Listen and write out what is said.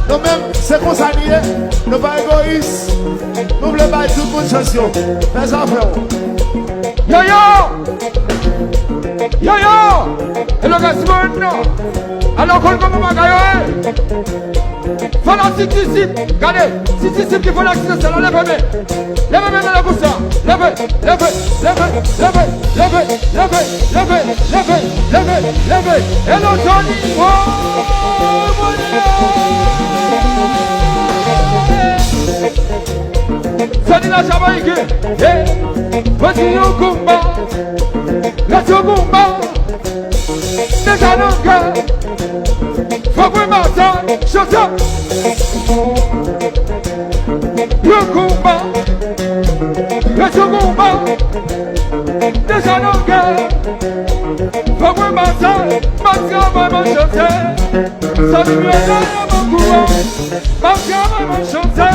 Nous-mêmes, c'est qu'on s'allie, nous pas égoïstes. Nous voulons pas tout le monde chanson. Les enfants. Yo yo! Yo yo! Et le gars alors qu'on va m'agayer. Voilà si tu cibles, regardez, si tu cibles qu'il faut l'accident, c'est là, lève-moi. Lève-moi dans la bouche, lève-moi, lève-moi, lève-moi, lève-moi, lève-moi, lève-moi, lève-moi, lève-moi, lève-moi, lève-moi. Hello Johnny, Johnny la Jamaïque, petit Yokumba, la Yokumba, déjà non gars. Faut vraiment ça, chanson. Le combat, le combat, déjà non gars. Faut vraiment ça, ma vraiment chanter. Ça lui est dans mon courant, ma vraiment chanter.